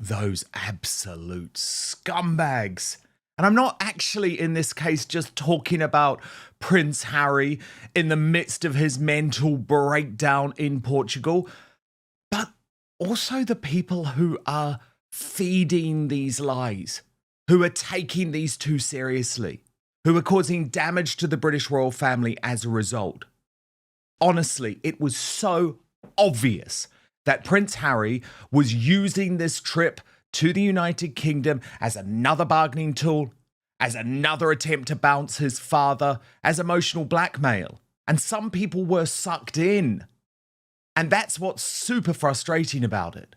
those absolute scumbags. And I'm not actually in this case just talking about Prince Harry in the midst of his mental breakdown in Portugal, but also the people who are feeding these lies, who are taking these too seriously, who are causing damage to the British royal family as a result. Honestly, it was so obvious that Prince Harry was using this trip to the United Kingdom as another bargaining tool, as another attempt to bounce his father, as emotional blackmail. And some people were sucked in. And that's what's super frustrating about it.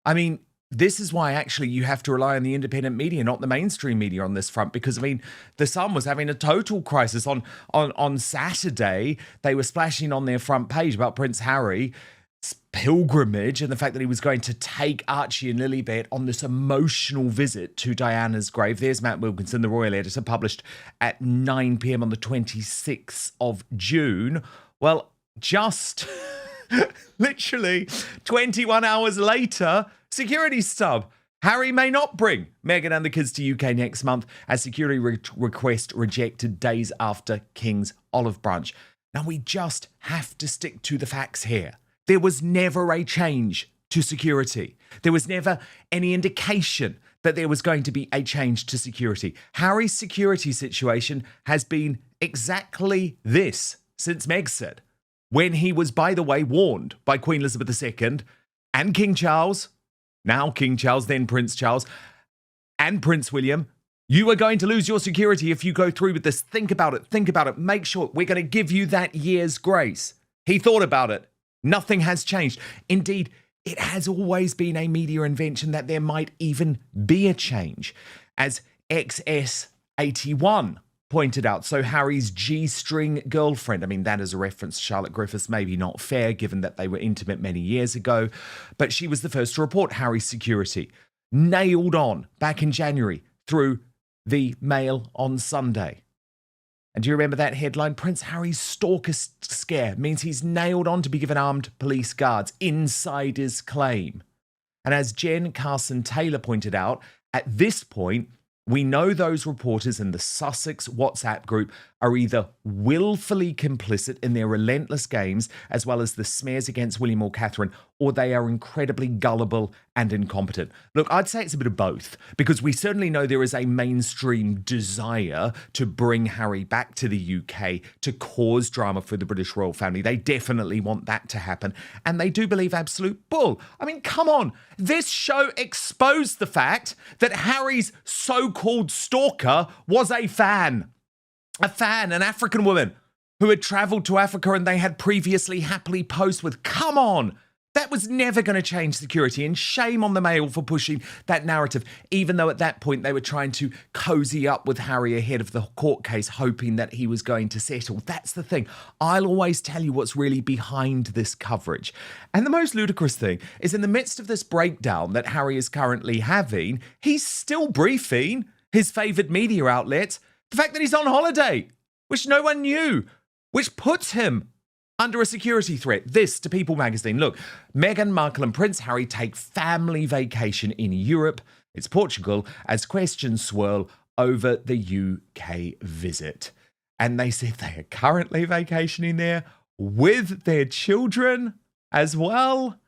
I mean, this is why actually you have to rely on the independent media, not the mainstream media on this front, because I mean, The Sun was having a total crisis on Saturday. They were splashing on their front page about Prince Harry's pilgrimage and the fact that he was going to take Archie and Lilibet on this emotional visit to Diana's grave. There's Matt Wilkinson, the royal editor, published at 9 p.m. on the 26th of June. Well, just literally 21 hours later, security stub. Harry may not bring Meghan and the kids to UK next month as security request rejected days after King's olive branch. Now, we just have to stick to the facts here. There was never a change to security. There was never any indication that there was going to be a change to security. Harry's security situation has been exactly this since Megxit, when he was, by the way, warned by Queen Elizabeth II and King Charles, now King Charles, then Prince Charles, and Prince William, you are going to lose your security if you go through with this. Think about it, make sure we're going to give you that year's grace. He thought about it. Nothing has changed. Indeed, it has always been a media invention that there might even be a change, as XS81 pointed out. So Harry's G-string girlfriend, I mean, that is a reference to Charlotte Griffiths, maybe not fair given that they were intimate many years ago, but she was the first to report Harry's security. Nailed on back in January through the Mail on Sunday. And do you remember that headline? Prince Harry's stalker scare means he's nailed on to be given armed police guards. Insiders claim. And as Jen Carson-Taylor pointed out, at this point, we know those reporters in the Sussex WhatsApp group are either willfully complicit in their relentless games, as well as the smears against William or Catherine, or they are incredibly gullible and incompetent. Look, I'd say it's a bit of both, because we certainly know there is a mainstream desire to bring Harry back to the UK to cause drama for the British royal family. They definitely want that to happen, and they do believe absolute bull. I mean, come on. This show exposed the fact that Harry's so-called stalker was a fan, an African woman who had travelled to Africa and they had previously happily posed with. Come on. That was never going to change security, and shame on the Mail for pushing that narrative, even though at that point they were trying to cozy up with Harry ahead of the court case, hoping that he was going to settle. That's the thing. I'll always tell you what's really behind this coverage. And the most ludicrous thing is, in the midst of this breakdown that Harry is currently having, he's still briefing his favoured media outlets the fact that he's on holiday, which no one knew, which puts him under a security threat. This to People magazine. Look, Meghan Markle and Prince Harry take family vacation in Europe. It's Portugal, as questions swirl over the UK visit. And they said they are currently vacationing there with their children as well.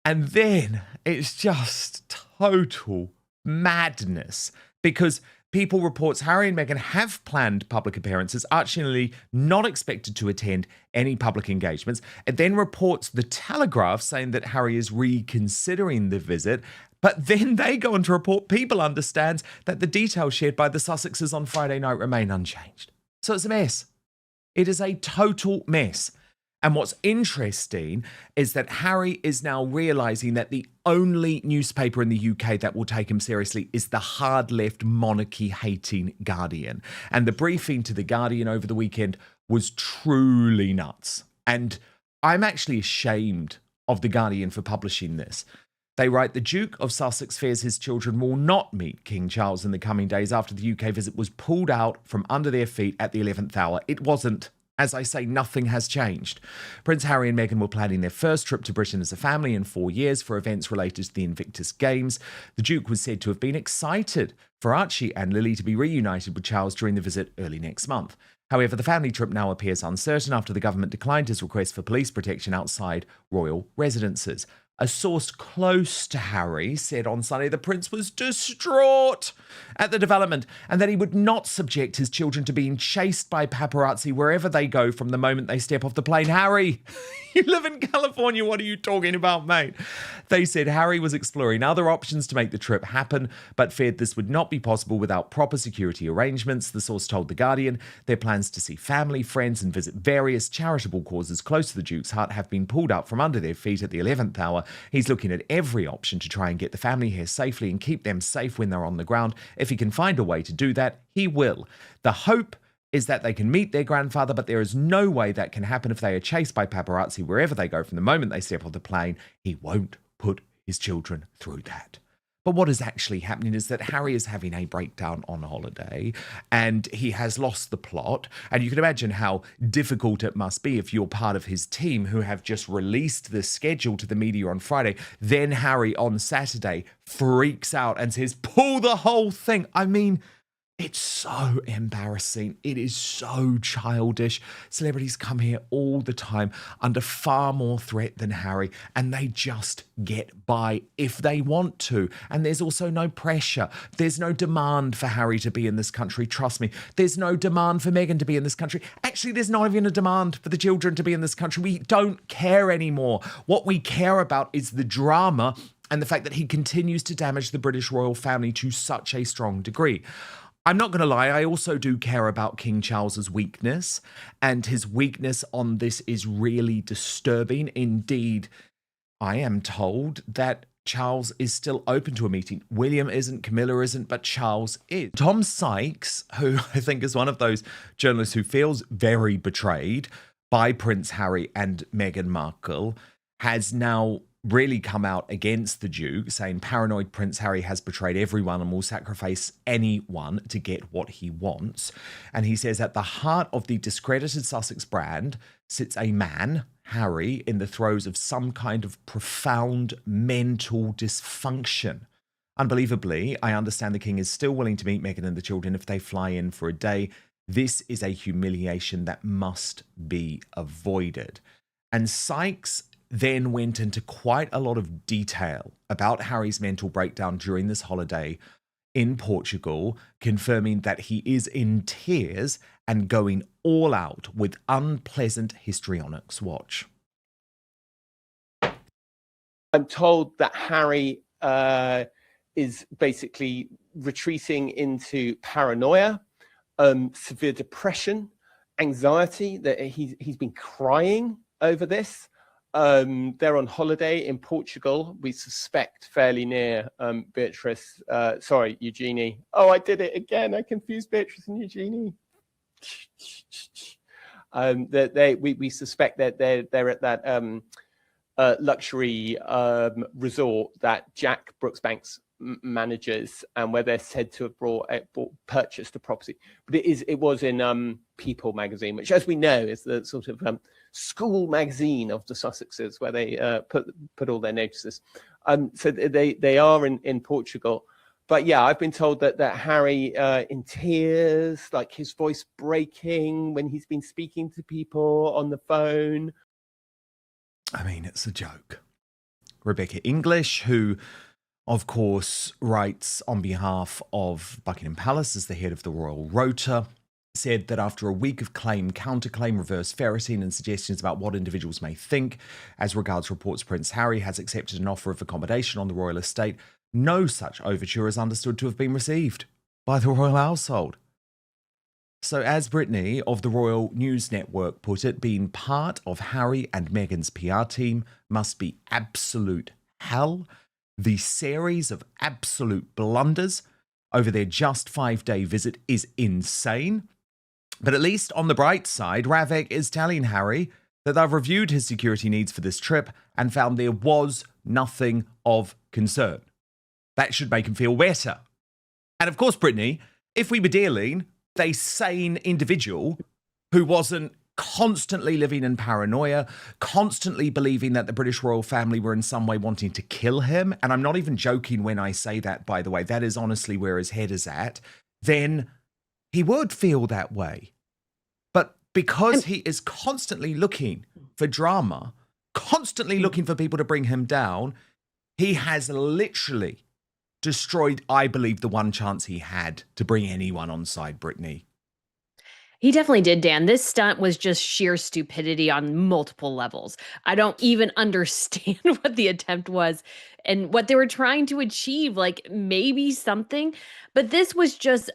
And then it's just total madness, because People reports Harry and Meghan have planned public appearances. Archie and Lily not expected to attend any public engagements. It then reports The Telegraph saying that Harry is reconsidering the visit. But then they go on to report People understands that the details shared by the Sussexes on Friday night remain unchanged. So it's a mess. It is a total mess. And what's interesting is that Harry is now realising that the only newspaper in the UK that will take him seriously is the hard-left, monarchy-hating Guardian. And the briefing to the Guardian over the weekend was truly nuts. And I'm actually ashamed of the Guardian for publishing this. They write, the Duke of Sussex fears his children will not meet King Charles in the coming days after the UK visit was pulled out from under their feet at the 11th hour. It wasn't. As I say, nothing has changed. Prince Harry and Meghan were planning their first trip to Britain as a family in 4 years for events related to the Invictus Games. The Duke was said to have been excited for Archie and Lily to be reunited with Charles during the visit early next month. However, the family trip now appears uncertain after the government declined his request for police protection outside royal residences. A source close to Harry said on Sunday the prince was distraught at the development and that he would not subject his children to being chased by paparazzi wherever they go from the moment they step off the plane. Harry, you live in California. What are you talking about, mate? They said Harry was exploring other options to make the trip happen, but feared this would not be possible without proper security arrangements. The source told The Guardian their plans to see family, friends, and visit various charitable causes close to the Duke's heart have been pulled out from under their feet at the 11th hour. He's looking at every option to try and get the family here safely and keep them safe when they're on the ground. If he can find a way to do that, he will. The hope is that they can meet their grandfather, but there is no way that can happen if they are chased by paparazzi wherever they go from the moment they step off the plane. He won't put his children through that. But what is actually happening is that Harry is having a breakdown on holiday and he has lost the plot. And you can imagine how difficult it must be if you're part of his team who have just released the schedule to the media on Friday. Then Harry on Saturday freaks out and says, pull the whole thing. I mean, it's so embarrassing. It is so childish. Celebrities come here all the time under far more threat than Harry, and they just get by if they want to. And there's also no pressure. There's no demand for Harry to be in this country. Trust me. There's no demand for Meghan to be in this country. Actually, there's not even a demand for the children to be in this country. We don't care anymore. What we care about is the drama and the fact that he continues to damage the British royal family to such a strong degree. I'm not going to lie, I also do care about King Charles's weakness, and his weakness on this is really disturbing. Indeed, I am told that Charles is still open to a meeting. William isn't, Camilla isn't, but Charles is. Tom Sykes, who I think is one of those journalists who feels very betrayed by Prince Harry and Meghan Markle, has now really come out against the Duke, saying paranoid Prince Harry has betrayed everyone and will sacrifice anyone to get what he wants. And he says at the heart of the discredited Sussex brand sits a man, Harry, in the throes of some kind of profound mental dysfunction. Unbelievably, I understand the king is still willing to meet Meghan and the children if they fly in for a day. This is a humiliation that must be avoided. And Sykes then went into quite a lot of detail about Harry's mental breakdown during this holiday in Portugal, confirming that he is in tears and going all out with unpleasant histrionics. Watch. I'm told that Harry is basically retreating into paranoia, severe depression, anxiety, that he's been crying over this. They're on holiday in Portugal. We suspect fairly near Eugenie. Oh, I did it again. I confused Beatrice and Eugenie. We suspect that they're at that luxury resort that Jack Brooksbanks manages, and where they're said to have purchased a property. But it was in People magazine, which, as we know, is the sort of school magazine of the Sussexes, where they put all their notices. So they are in Portugal. But yeah, I've been told that Harry in tears, like his voice breaking when he's been speaking to people on the phone. I mean, it's a joke. Rebecca English, who of course writes on behalf of Buckingham Palace as the head of the Royal Rota, said that after a week of claim, counterclaim, reverse ferreting and suggestions about what individuals may think, as regards reports Prince Harry has accepted an offer of accommodation on the royal estate, no such overture is understood to have been received by the royal household. So as Brittany of the Royal News Network put it, being part of Harry and Meghan's PR team must be absolute hell. The series of absolute blunders over their just 5-day visit is insane. But at least on the bright side, Ravek is telling Harry that they've reviewed his security needs for this trip and found there was nothing of concern. That should make him feel better. And of course, Brittany, if we were dealing with a sane individual who wasn't constantly living in paranoia, constantly believing that the British royal family were in some way wanting to kill him, and I'm not even joking when I say that, by the way, that is honestly where his head is at, then he would feel that way. But because he is constantly looking for drama, constantly looking for people to bring him down, he has literally destroyed, I believe, the one chance he had to bring anyone on side Brittany. He definitely did, Dan. This stunt was just sheer stupidity on multiple levels. I don't even understand what the attempt was and what they were trying to achieve, like maybe something, but this was just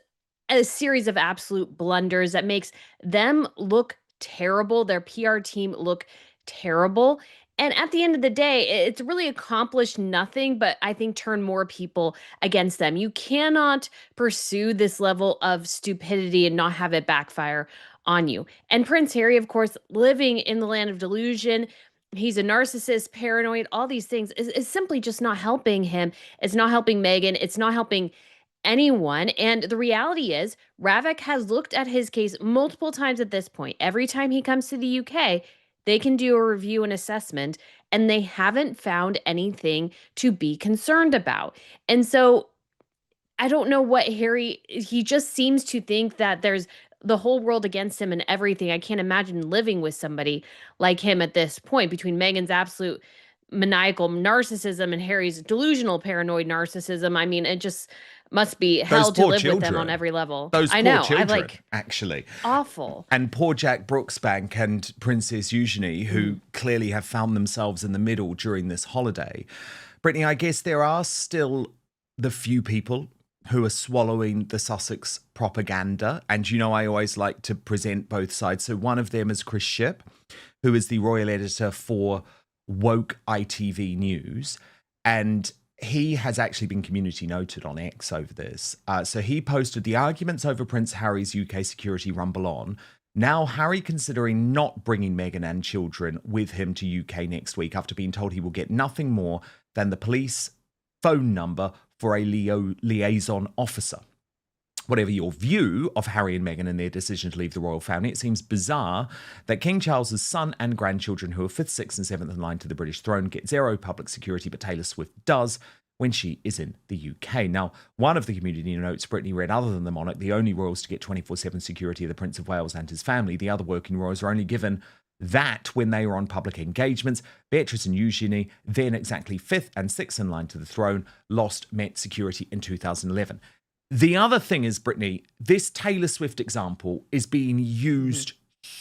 a series of absolute blunders that makes them look terrible, their PR team look terrible. And at the end of the day, it's really accomplished nothing, but I think turn more people against them. You cannot pursue this level of stupidity and not have it backfire on you. And Prince Harry, of course, living in the land of delusion, he's a narcissist, paranoid, all these things is simply just not helping him. It's not helping Meghan. It's not helping anyone. And the reality is, Ravik has looked at his case multiple times at this point. Every time he comes to the UK, they can do a review and assessment, and they haven't found anything to be concerned about. And so I don't know what he just seems to think that there's the whole world against him and everything. I can't imagine living with somebody like him at this point, between Meghan's absolute maniacal narcissism and Harry's delusional paranoid narcissism. I mean, it just must be hell to live with them on every level. Those I poor know. children, actually. Awful. And poor Jack Brooksbank and Princess Eugenie, who clearly have found themselves in the middle during this holiday. Brittany, I guess there are still the few people who are swallowing the Sussex propaganda. And you know, I always like to present both sides. So one of them is Chris Shipp, who is the royal editor for Woke ITV News. And he has actually been community noted on X over this. So he posted the arguments over Prince Harry's UK security rumble on. Now Harry considering not bringing Meghan and children with him to UK next week after being told he will get nothing more than the police phone number for a liaison officer. Whatever your view of Harry and Meghan and their decision to leave the royal family, it seems bizarre that King Charles's son and grandchildren, who are 5th, 6th and 7th in line to the British throne, get zero public security, but Taylor Swift does when she is in the UK. Now, one of the community notes Brittany read, other than the monarch, the only royals to get 24/7 security are the Prince of Wales and his family. The other working royals are only given that when they were on public engagements. Beatrice and Eugenie, then exactly 5th and 6th in line to the throne, lost Met security in 2011. The other thing is, Brittany, this Taylor Swift example is being used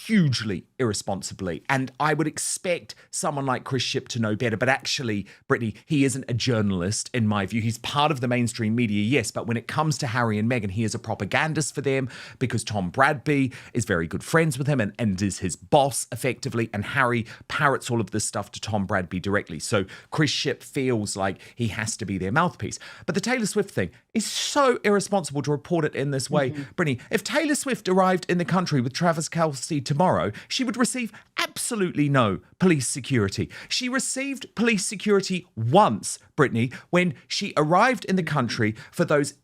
hugely irresponsibly. And I would expect someone like Chris Shipp to know better. But actually, Brittany, he isn't a journalist, in my view. He's part of the mainstream media, yes. But when it comes to Harry and Meghan, he is a propagandist for them because Tom Bradby is very good friends with him and is his boss, effectively. And Harry parrots all of this stuff to Tom Bradby directly. So Chris Shipp feels like he has to be their mouthpiece. But the Taylor Swift thing is so irresponsible to report it in this way. Brittany, if Taylor Swift arrived in the country with Travis Kelce tomorrow, she would receive absolutely no police security. She received police security once, Brittany, when she arrived in the country for those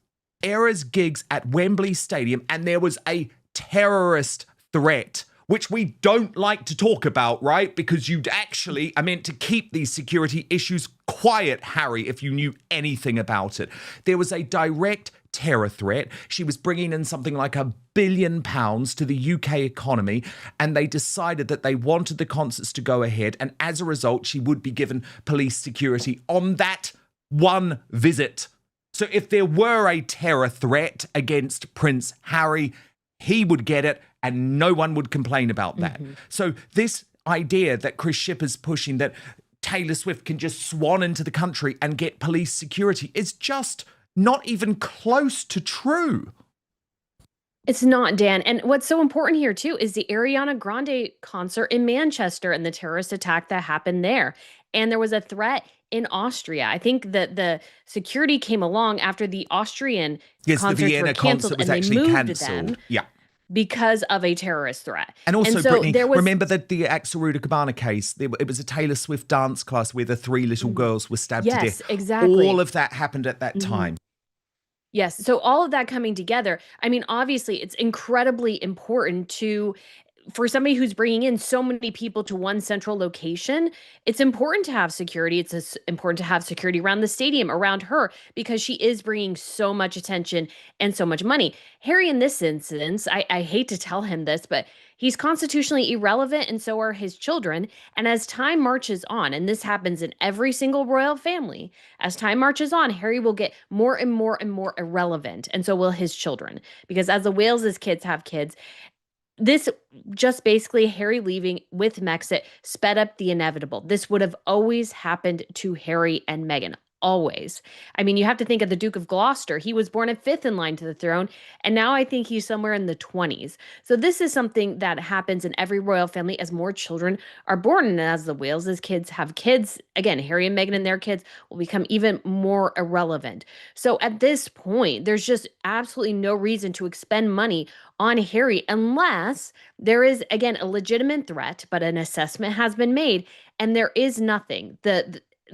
Eras gigs at Wembley Stadium, and there was a terrorist threat, which we don't like to talk about, right? Because you'd actually are meant to keep these security issues quiet, Harry, if you knew anything about it. There was a direct terror threat. She was bringing in something like £1 billion to the UK economy, and they decided that they wanted the concerts to go ahead, and as a result, she would be given police security on that one visit. So if there were a terror threat against Prince Harry, he would get it, and no one would complain about that. So this idea that Chris Shipp is pushing, that Taylor Swift can just swan into the country and get police security, is just not even close to true. It's not, Dan. And what's so important here, too, is the Ariana Grande concert in Manchester and the terrorist attack that happened there. And there was a threat in Austria. I think that the security came along after the Austrian concerts the Vienna were canceled, concert was and they actually moved cancelled. them Yeah. because of a terrorist threat. And also, so Brittany, there was, remember that the Axel Rudakabana case, it was a Taylor Swift dance class where the 3 little girls were stabbed to death. Yes, exactly. All of that happened at that time. Yes. So all of that coming together, I mean, obviously, it's incredibly important to for somebody who's bringing in so many people to one central location, it's important to have security. Important to have security around the stadium, around her, because she is bringing so much attention and so much money. Harry, in this instance, I hate to tell him this, but he's constitutionally irrelevant, and so are his children. And as time marches on, and this happens in every single royal family, as time marches on, Harry will get more and more and more irrelevant, and so will his children. Because as the Wales's kids have kids, this just basically Harry leaving with Mexit sped up the inevitable. This would have always happened to Harry and Meghan. Always. I mean, you have to think of the Duke of Gloucester. He was born at fifth in line to the throne, and now I think he's somewhere in the 20s. So this is something that happens in every royal family as more children are born, and as the Wales's kids have kids, again, Harry and Meghan and their kids will become even more irrelevant. So at this point, there's just absolutely no reason to expend money on Harry unless there is, again, a legitimate threat, but an assessment has been made, and there is nothing.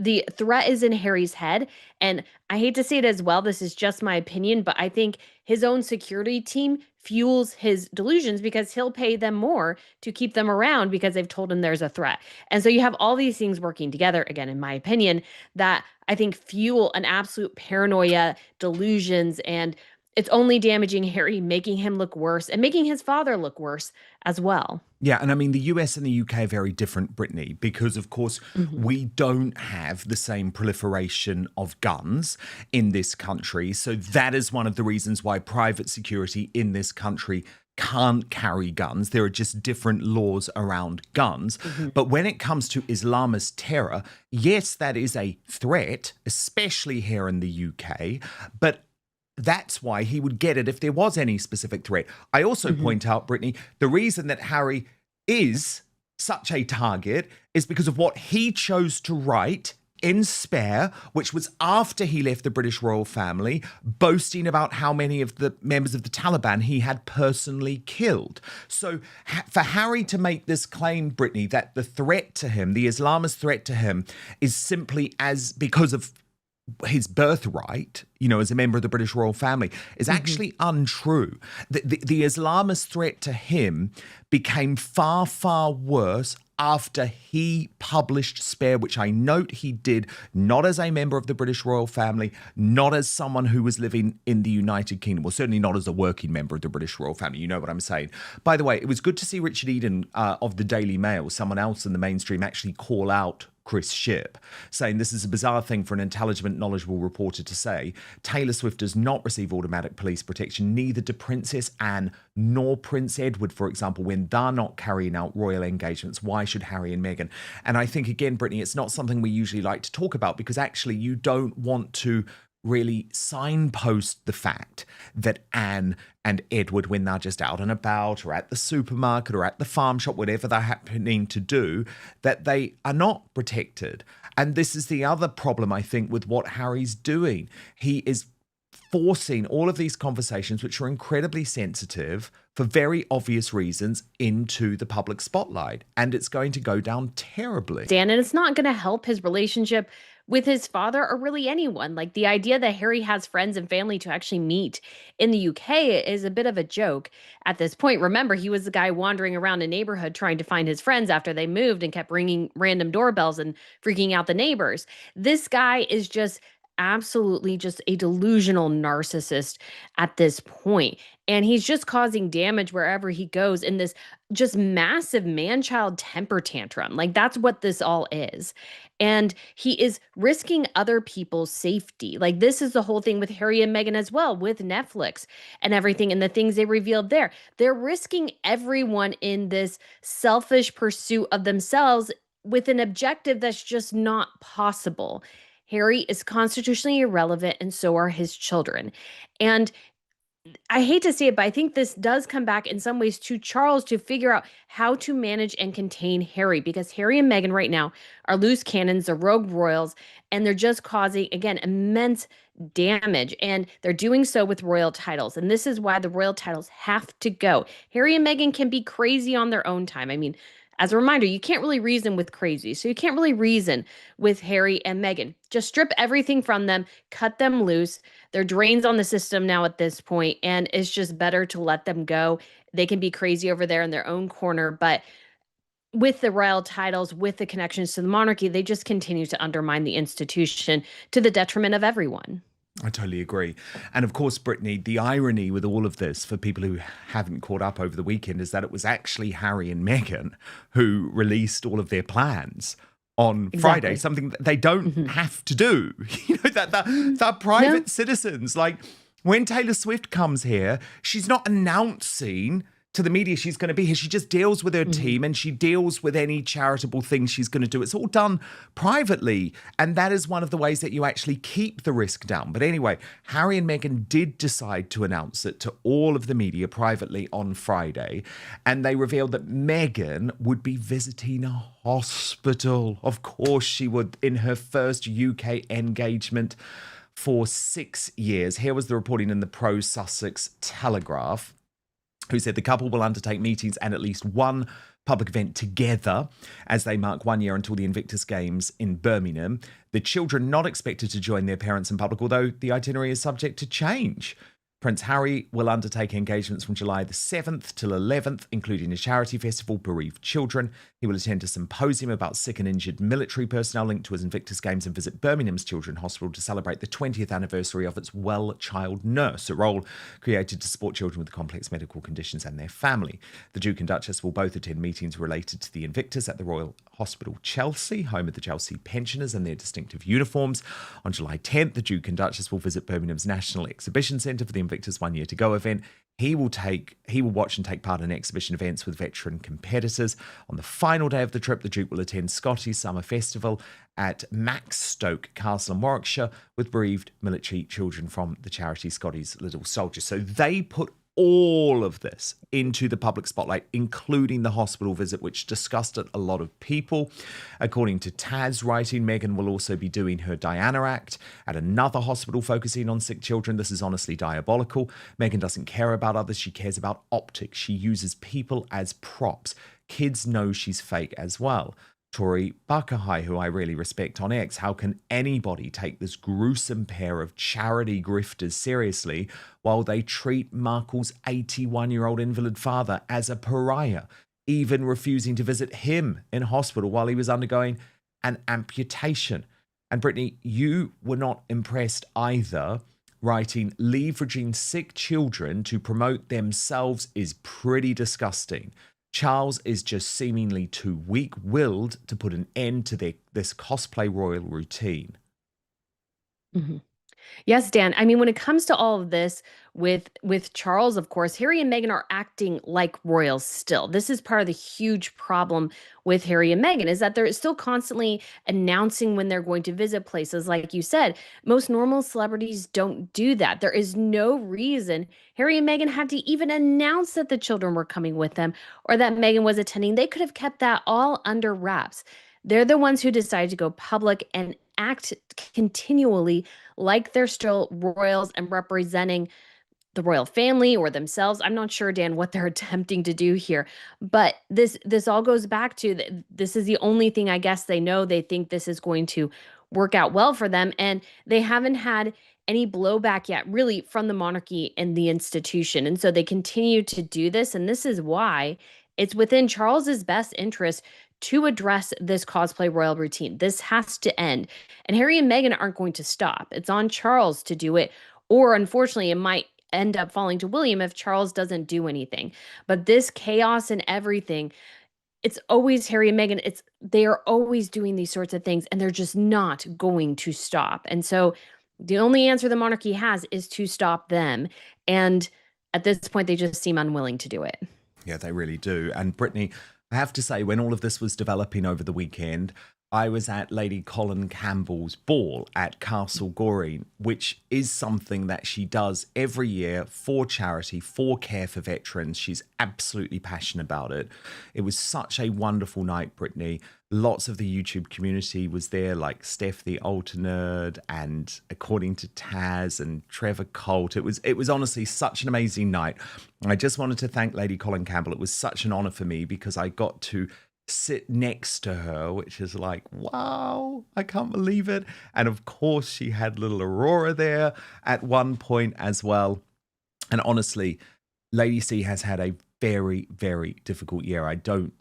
The threat is in Harry's head, and I hate to say it as well, this is just my opinion, but I think his own security team fuels his delusions because he'll pay them more to keep them around because they've told him there's a threat. And so you have all these things working together, again, in my opinion, that I think fuel an absolute paranoia, delusions, and it's only damaging Harry, making him look worse and making his father look worse as well. Yeah, and I mean, the US and the UK are very different, Brittany, because, of course, we don't have the same proliferation of guns in this country. So that is one of the reasons why private security in this country can't carry guns. There are just different laws around guns. But when it comes to Islamist terror, yes, that is a threat, especially here in the UK. But that's why he would get it if there was any specific threat. I also point out, Brittany, the reason that Harry is such a target is because of what he chose to write in Spare, which was after he left the British royal family, boasting about how many of the members of the Taliban he had personally killed. So for Harry to make this claim, Brittany, that the threat to him, the Islamist threat to him, is simply because of his birthright, as a member of the British royal family, is actually untrue. The Islamist threat to him became far, far worse after he published Spare, which I note he did not as a member of the British royal family, not as someone who was living in the United Kingdom, well, certainly not as a working member of the British royal family. You know what I'm saying. By the way, it was good to see Richard Eden of the Daily Mail, someone else in the mainstream, actually call out Chris Shipp, saying this is a bizarre thing for an intelligent, knowledgeable reporter to say. Taylor Swift does not receive automatic police protection, neither do Princess Anne nor Prince Edward, for example, when they're not carrying out royal engagements. Why should Harry and Meghan? And I think, again, Brittany, it's not something we usually like to talk about because actually you don't want to really signpost the fact that Anne and Edward, when they're just out and about or at the supermarket or at the farm shop, whatever they're happening to do, that they are not protected. And this is the other problem, I think, with what Harry's doing. He is forcing all of these conversations, which are incredibly sensitive for very obvious reasons, into the public spotlight. And it's going to go down terribly. Dan, and it's not going to help his relationship with his father or really anyone. Like the idea that Harry has friends and family to actually meet in the UK is a bit of a joke at this point. Remember, he was the guy wandering around a neighborhood trying to find his friends after they moved and kept ringing random doorbells and freaking out the neighbors. This guy is just absolutely just a delusional narcissist at this point. And he's just causing damage wherever he goes in this just massive man-child temper tantrum. Like that's what this all is. And he is risking other people's safety. Like this is the whole thing with Harry and Meghan as well, with Netflix and everything and the things they revealed there. They're risking everyone in this selfish pursuit of themselves with an objective that's just not possible. Harry is constitutionally irrelevant, and so are his children. And I hate to say it, but I think this does come back in some ways to Charles to figure out how to manage and contain Harry, because Harry and Meghan right now are loose cannons, they're rogue royals, and they're just causing, again, immense damage. And they're doing so with royal titles. And this is why the royal titles have to go. Harry and Meghan can be crazy on their own time. I mean, As a reminder, you can't really reason with crazy. So you can't really reason with Harry and Meghan. Just strip everything from them, cut them loose. They're drains on the system now at this point, and it's just better to let them go. They can be crazy over there in their own corner, but with the royal titles, with the connections to the monarchy, they just continue to undermine the institution to the detriment of everyone. I totally agree. And of course, Brittany, the irony with all of this for people who haven't caught up over the weekend is that it was actually Harry and Meghan who released all of their plans on Friday, something that they don't have to do. You know, that private citizens, like when Taylor Swift comes here, she's not announcing to the media she's going to be here. She just deals with her team and she deals with any charitable things she's going to do. It's all done privately. And that is one of the ways that you actually keep the risk down. But anyway, Harry and Meghan did decide to announce it to all of the media privately on Friday. And they revealed that Meghan would be visiting a hospital. Of course she would, in her first UK engagement for 6 years. Here was the reporting in the pro-Sussex Telegraph, who said the couple will undertake meetings and at least one public event together as they mark 1 year until the Invictus Games in Birmingham. The children not expected to join their parents in public, although the itinerary is subject to change. Prince Harry will undertake engagements from July the 7th till 11th, including a charity festival, Bereaved Children. He will attend a symposium about sick and injured military personnel linked to his Invictus Games and visit Birmingham's Children's Hospital to celebrate the 20th anniversary of its Well Child Nurse, a role created to support children with complex medical conditions and their family. The Duke and Duchess will both attend meetings related to the Invictus at the Royal Hospital Chelsea, home of the Chelsea pensioners and their distinctive uniforms. On July 10th, the Duke and Duchess will visit Birmingham's National Exhibition Centre for the Invictus 1 Year to Go event. He will watch and take part in exhibition events with veteran competitors. On the final day of the trip, the Duke will attend Scotty's Summer Festival at Maxstoke Castle in Warwickshire with bereaved military children from the charity Scotty's Little Soldiers. So they put all of this into the public spotlight, including the hospital visit, which disgusted a lot of people. According to Taz writing, Meghan will also be doing her Diana Act at another hospital focusing on sick children. This is honestly diabolical. Meghan doesn't care about others. She cares about optics. She uses people as props. Kids know she's fake as well. Tori Buckahai, who I really respect on X, how can anybody take this gruesome pair of charity grifters seriously while they treat Markle's 81-year-old invalid father as a pariah, even refusing to visit him in hospital while he was undergoing an amputation? And Brittany, you were not impressed either, writing, leveraging sick children to promote themselves is pretty disgusting. Charles is just seemingly too weak-willed to put an end to this cosplay royal routine. Yes, Dan. I mean, when it comes to all of this with Charles, of course, Harry and Meghan are acting like royals still. This is part of the huge problem with Harry and Meghan is that they're still constantly announcing when they're going to visit places. Like you said, most normal celebrities don't do that. There is no reason Harry and Meghan had to even announce that the children were coming with them or that Meghan was attending. They could have kept that all under wraps. They're the ones who decided to go public and act continually like they're still royals and representing the royal family or themselves. I'm not sure, Dan, what they're attempting to do here, but this all goes back to this is the only thing I guess they know. They think this is going to work out well for them, and they haven't had any blowback yet, really, from the monarchy and the institution. And so they continue to do this, and this is why it's within Charles's best interest to address this cosplay royal routine. This has to end. And Harry and Meghan aren't going to stop. It's on Charles to do it, or unfortunately, it might end up falling to William if Charles doesn't do anything. But this chaos and everything, it's always Harry and Meghan. They are always doing these sorts of things, and they're just not going to stop. And so the only answer the monarchy has is to stop them. And at this point, they just seem unwilling to do it. Yeah, they really do. And Brittany, I have to say, when all of this was developing over the weekend, I was at Lady Colin Campbell's ball at Castle Goring, which is something that she does every year for charity, for Care for Veterans. She's absolutely passionate about it. It was such a wonderful night, Brittany. Lots of the YouTube community was there, like Steph the Alternerd and According to Taz and Trevor Colt. It was honestly such an amazing night. I just wanted to thank Lady Colin Campbell. It was such an honor for me because I got to sit next to her, which is like, wow, I can't believe it. And of course, she had little Aurora there at one point as well. And honestly, Lady C has had a very, very difficult year. I don't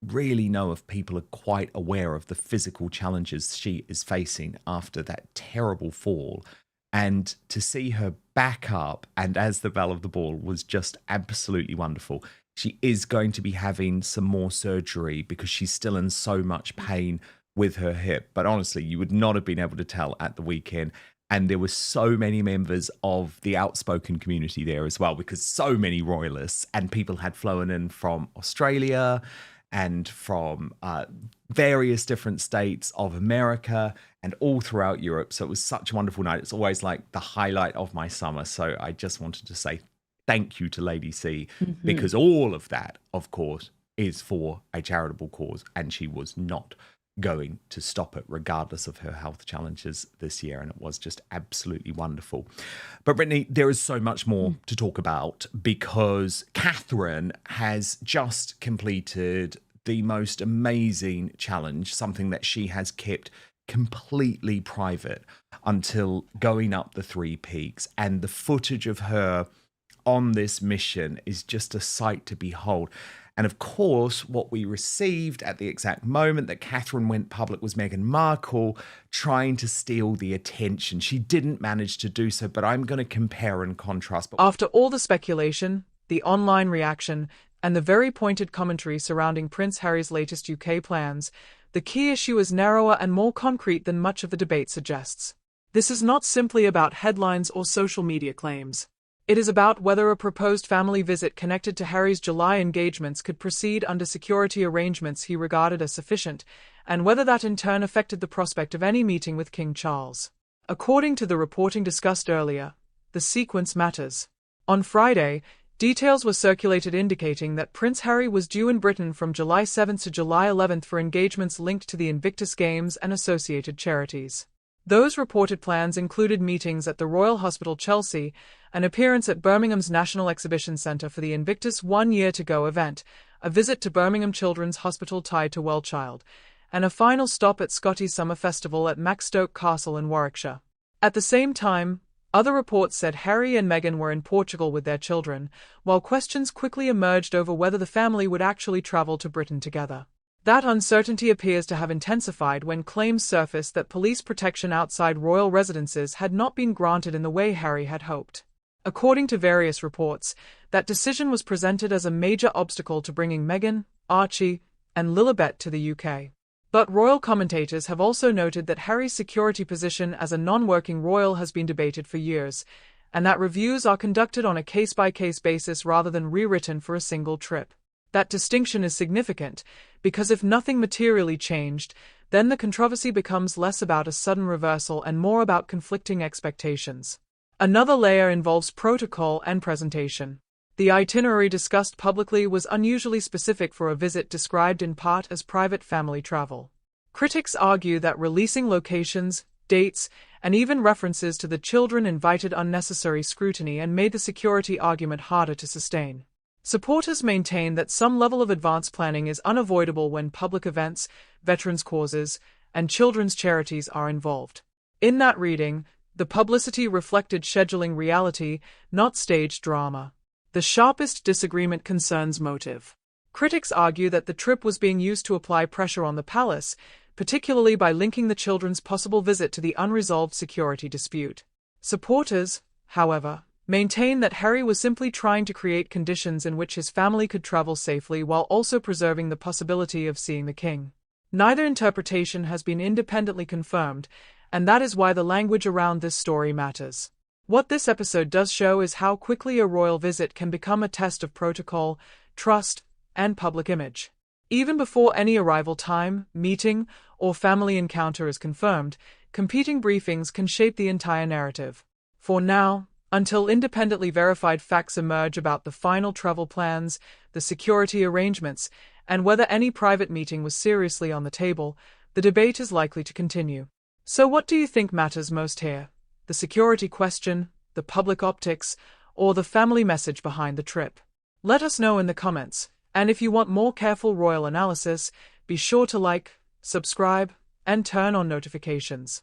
really know if people are quite aware of the physical challenges she is facing after that terrible fall. And to see her back up and as the belle of the ball was just absolutely wonderful. She is going to be having some more surgery because she's still in so much pain with her hip. But honestly, you would not have been able to tell at the weekend. And there were so many members of the outspoken community there as well, because so many royalists and people had flown in from Australia and from various different states of America and all throughout Europe. So it was such a wonderful night. It's always like the highlight of my summer. So I just wanted to say thank you to Lady C, because all of that, of course, is for a charitable cause. And she was not going to stop it regardless of her health challenges this year, and it was just absolutely wonderful. But Brittany, there is so much more to talk about, because Catherine has just completed the most amazing challenge, something that she has kept completely private until going up the 3 peaks, and the footage of her on this mission is just a sight to behold. And of course, what we received at the exact moment that Catherine went public was Meghan Markle trying to steal the attention. She didn't manage to do so, but I'm going to compare and contrast. After all the speculation, the online reaction, and the very pointed commentary surrounding Prince Harry's latest UK plans, the key issue is narrower and more concrete than much of the debate suggests. This is not simply about headlines or social media claims. It is about whether a proposed family visit connected to Harry's July engagements could proceed under security arrangements he regarded as sufficient, and whether that in turn affected the prospect of any meeting with King Charles. According to the reporting discussed earlier, the sequence matters. On Friday, details were circulated indicating that Prince Harry was due in Britain from July 7th to July 11th for engagements linked to the Invictus Games and associated charities. Those reported plans included meetings at the Royal Hospital Chelsea, an appearance at Birmingham's National Exhibition Centre for the Invictus 1 Year to Go event, a visit to Birmingham Children's Hospital tied to Wellchild, and a final stop at Scotty's Summer Festival at Maxstoke Castle in Warwickshire. At the same time, other reports said Harry and Meghan were in Portugal with their children, while questions quickly emerged over whether the family would actually travel to Britain together. That uncertainty appears to have intensified when claims surfaced that police protection outside royal residences had not been granted in the way Harry had hoped. According to various reports, that decision was presented as a major obstacle to bringing Meghan, Archie, and Lilibet to the UK. But royal commentators have also noted that Harry's security position as a non-working royal has been debated for years, and that reviews are conducted on a case-by-case basis rather than rewritten for a single trip. That distinction is significant, because if nothing materially changed, then the controversy becomes less about a sudden reversal and more about conflicting expectations. Another layer involves protocol and presentation. The itinerary discussed publicly was unusually specific for a visit described in part as private family travel. Critics argue that releasing locations, dates, and even references to the children invited unnecessary scrutiny and made the security argument harder to sustain. Supporters maintain that some level of advance planning is unavoidable when public events, veterans' causes, and children's charities are involved. In that reading, the publicity reflected scheduling reality, not staged drama. The sharpest disagreement concerns motive. Critics argue that the trip was being used to apply pressure on the palace, particularly by linking the children's possible visit to the unresolved security dispute. Supporters, however, maintain that Harry was simply trying to create conditions in which his family could travel safely while also preserving the possibility of seeing the king. Neither interpretation has been independently confirmed, and that is why the language around this story matters. What this episode does show is how quickly a royal visit can become a test of protocol, trust, and public image. Even before any arrival time, meeting, or family encounter is confirmed, competing briefings can shape the entire narrative. For now, until independently verified facts emerge about the final travel plans, the security arrangements, and whether any private meeting was seriously on the table, the debate is likely to continue. So what do you think matters most here? The security question, the public optics, or the family message behind the trip? Let us know in the comments, and if you want more careful royal analysis, Be sure to like, subscribe, and turn on notifications.